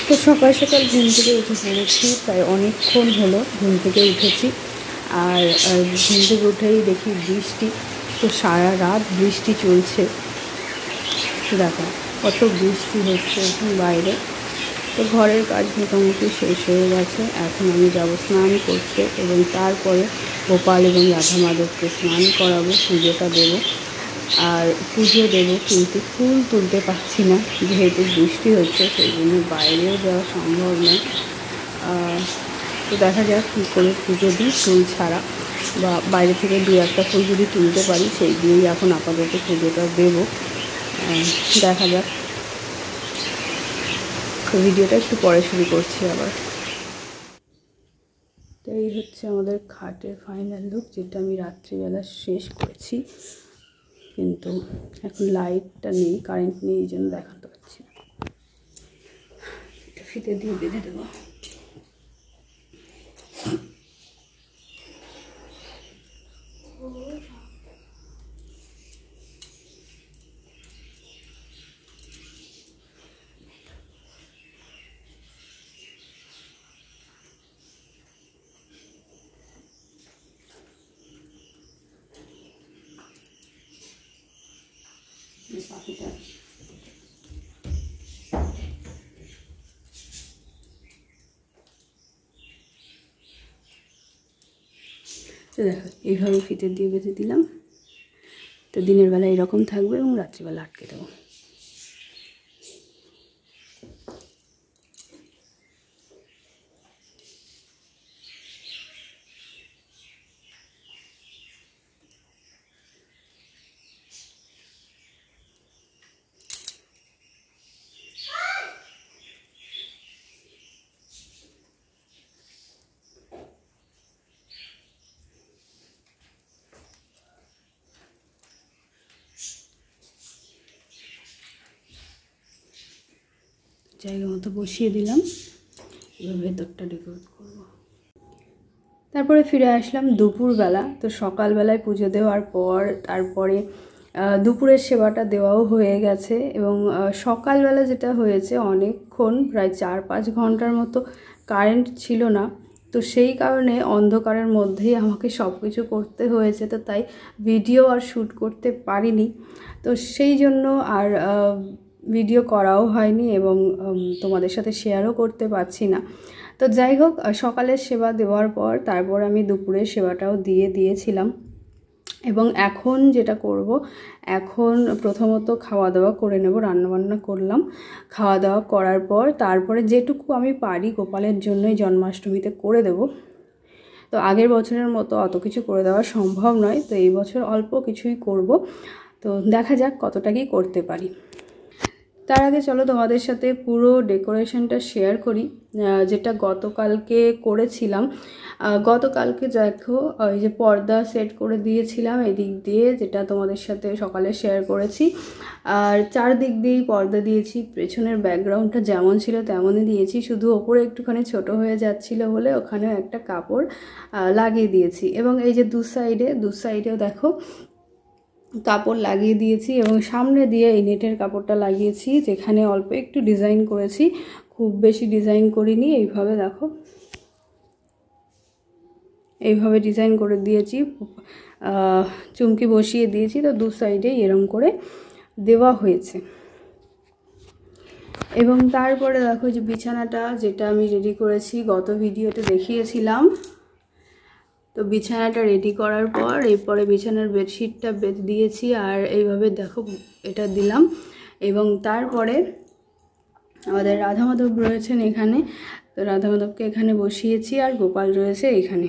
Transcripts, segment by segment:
তো সকাল সকাল ঘুম থেকে উঠে পড়েছি, প্রায় অনেকক্ষণ হলো ঘুম থেকে উঠেছি। আর ঘুম থেকে উঠেই দেখি বৃষ্টি, তো সারা রাত বৃষ্টি চলছে। দেখো কত বৃষ্টি হচ্ছে এখন বাইরে। তো ঘরের কাজ মোটামুটি শেষ হয়ে গেছে। এখন আমি যাব স্নান করতে এবং তারপরে গোপাল এবং রাধা মাধবকে স্নান করাবো, পুজোটা দেবো। আর পুজো দেবো, কিন্তু ফুল তুলতে পারছি না যেহেতু বৃষ্টি হচ্ছে, সেই জন্য বাইরেও যাওয়া সম্ভব নয়। তো দেখা যাক কী করে পুজো দিই ফুল ছাড়া, বা বাইরে থেকে দু একটা ফুল যদি তুলতে পারি সেই দিয়েই এখন আপাতত পুজোটা দেবো। দেখা যাক। তো ভিডিওটা একটু পরে শুরু করছি আবার। তো এই হচ্ছে আমাদের খাটের ফাইনাল লুক, যেটা আমি রাত্রিবেলা শেষ করেছি, কিন্তু এখন লাইটটা নেই, কারেন্ট নেই, এই জন্য দেখাতে পারছি না। ফিতে দিয়ে বেঁধে দেবো। পাখিটা তো দেখো এইভাবে ফিতে দিয়ে বেঁধে দিলাম। তো দিনের বেলা এরকম থাকবে এবং রাত্রিবেলা আটকে দেবো। জায়গা মতো বসিয়ে দিলাম, এবার ভেতরটা ডেকোরেট করব। তারপরে ফিরে আসলাম দুপুরবেলা। তো সকালবেলায় পুজো দেওয়ার পর তারপরে দুপুরের সেবাটা দেওয়াও হয়ে গেছে। এবং সকালবেলা যেটা হয়েছে, অনেকক্ষণ প্রায় 4-5 ঘন্টার মতো কারেন্ট ছিল না। তো সেই কারণে অন্ধকারের মধ্যেই আমাকে সব কিছু করতে হয়েছে। তো তাই ভিডিও আর শ্যুট করতে পারিনি, তো সেই জন্য আর ভিডিও করাও হয়নি এবং তোমাদের সাথে শেয়ারও করতে পারছি না। তো যাই হোক, সকালের সেবা দেওয়ার পর তারপর আমি দুপুরের সেবাটাও দিয়েছিলাম। এবং এখন যেটা করব, এখন প্রথমত খাওয়া দাওয়া করে নেব। রান্নাবান্না করলাম, খাওয়া দাওয়া করার পর তারপরে যেটুকু আমি পারি গোপালের জন্যই জন্মাষ্টমীতে করে দেব। তো আগের বছরের মতো অত কিছু করে দেওয়া সম্ভব নয়, তো এই বছর অল্প কিছুই করব। তো দেখা যাক কতটা কি করতে পারি। তার আগে চলো তোমাদের সাথে পুরো ডেকোরেশনটা শেয়ার করি, যেটা গতকালকে করেছিলাম। গতকালকে দেখো এই যে পর্দা সেট করে দিয়েছিলাম এদিক দিয়ে, যেটা তোমাদের সাথে সকালে শেয়ার করেছি। আর চারদিক দিয়েই পর্দা দিয়েছি, পেছনের ব্যাকগ্রাউন্ডটা যেমন ছিল তেমনই দিয়েছি, শুধু ওপরে একটুখানি ছোট হয়ে যাচ্ছিল বলে ওখানেও একটা কাপড় লাগিয়ে দিয়েছি। এবং এই যে দু সাইডেও দেখো কাপড় লাগিয়ে দিয়েছি, এবং সামনে দিয়ে এই নেটের কাপড়টা লাগিয়েছি, যেখানে অল্প একটু ডিজাইন করেছি, খুব বেশি ডিজাইন করিনি। এইভাবে দেখো, এইভাবে ডিজাইন করে দিয়েছি, চুমকি বসিয়ে দিয়েছি। তো দু সাইডে এরম করে দেওয়া হয়েছে। এবং তারপরে দেখো যে বিছানাটা, যেটা আমি রেডি করেছি গত ভিডিওতে দেখিয়েছিলাম। তো বিছানাটা রেডি করার পর এরপরে বিছানার বেডশিটটা বেঁধে দিয়েছি, আর এইভাবে দেখো এটা দিলাম। এবং তারপরে আমাদের রাধা মাধব রয়েছেন এখানে, তো রাধা মাধবকে এখানে বসিয়েছি, আর গোপাল রয়েছে এখানে।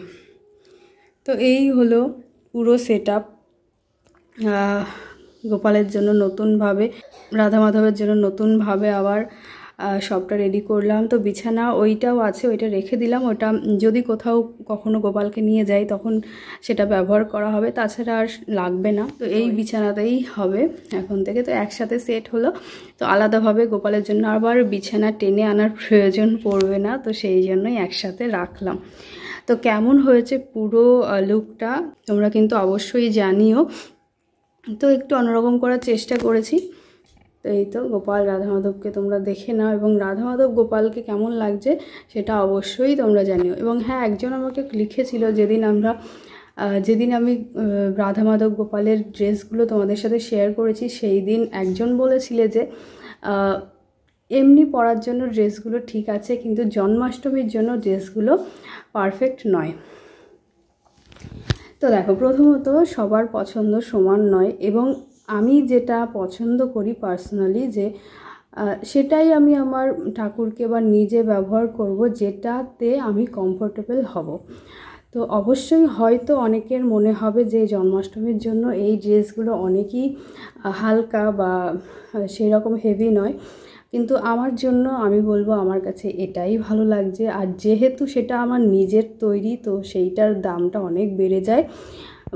তো এই হলো পুরো সেট আপ গোপালের জন্য নতুনভাবে, রাধা মাধবের জন্য নতুনভাবে আবার সবটা রেডি করলাম। তো বিছানা ওইটাও আছে, ওইটা রেখে দিলাম, ওটা যদি কোথাও কখনো গোপালকে নিয়ে যাই তখন সেটা ব্যবহার করা হবে, তাছাড়া আর লাগবে না। তো এই বিছানাতেই হবে এখন থেকে। তো একসাথে সেট হলো, তো আলাদাভাবে গোপালের জন্য আবার বিছানা টেনে আনার প্রয়োজন পড়বে না, তো সেই জন্যই একসাথে রাখলাম। তো কেমন হয়েছে পুরো লুকটা তোমরা কিন্তু অবশ্যই জানিও। তো একটু অন্যরকম করার চেষ্টা করেছি। তো তো এই তো গোপাল রাধা মাধবকে তোমরা দেখে নাও, এবং রাধা মাধব গোপালকে কেমন লাগছে সেটা অবশ্যই তোমরা জানিও। এবং হ্যাঁ, একজন আমাকে লিখেছিল যেদিন আমি রাধা মাধব গোপালের ড্রেসগুলো তোমাদের সাথে শেয়ার করেছি, সেই দিন একজন বলেছিলে যে এমনি পরার জন্য ড্রেসগুলো ঠিক আছে, কিন্তু জন্মাষ্টমীর জন্য ড্রেসগুলো পারফেক্ট নয়। তো দেখো, প্রথমত সবার পছন্দ সমান নয়, এবং আমি যেটা পছন্দ করি পার্সোনালি, যে সেটাই আমি আমার ঠাকুরকে বা নিজে ব্যবহার করব, যেটাতে আমি কমফোর্টেবল হব। তো অবশ্যই হয়তো অনেকের মনে হবে যে জন্মাষ্টমীর জন্য এই ড্রেসগুলো অনেকই হালকা বা সেই রকম হেভি নয়, কিন্তু আমার জন্য আমি বলবো আমার কাছে এটাই ভালো লাগছে। আর যেহেতু সেটা আমার নিজের তৈরি, তো সেইটার দামটা অনেক বেড়ে যায়,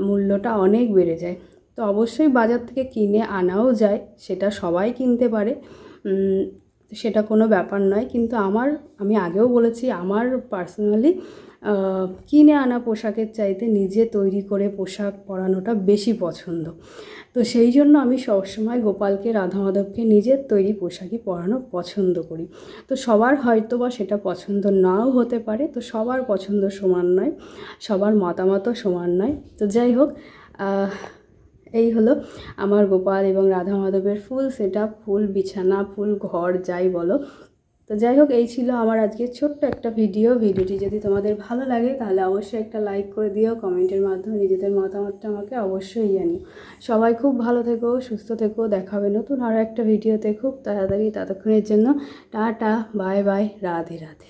মূল্যটা অনেক বেড়ে যায়। তো অবশ্যই বাজার থেকে কিনে আনাও যায়, সেটা সবাই কিনতে পারে, সেটা কোনো ব্যাপার নয়। কিন্তু আমি আগেও বলেছি, আমার পার্সোনালি কিনে আনা পোশাকের চাইতে নিজে তৈরি করে পোশাক পরানোটা বেশি পছন্দ। তো সেই জন্য আমি সবসময় গোপালকে, রাধা মাধবকে নিজের তৈরি পোশাকই পরানো পছন্দ করি। তো সবার হয়তো বা সেটা পছন্দ নাও হতে পারে, তো সবার পছন্দ সমান নয়, সবার মতামতও সমান নয়। তো যাই হোক, এই হলো আমার গোপাল এবং রাধা মাধবের ফুল সেটআপ, ফুল বিছানা, ফুল ঘর, যাই বলো। তো যাই হোক, এই ছিল আমার আজকে ছোট্ট একটা ভিডিওটি যদি তোমাদের ভালো লাগে তাহলে অবশ্যই একটা লাইক করে দিও, কমেন্টের মাধ্যমে নিজেদের মতামতটা আমাকে অবশ্যই জানিও। সবাই খুব ভালো থেকো, সুস্থ থেকো, দেখা হবে নতুন আরও একটা ভিডিওতে খুব তাড়াতাড়ি। ততক্ষণের জন্য tata, bye bye, Radhe Radhe.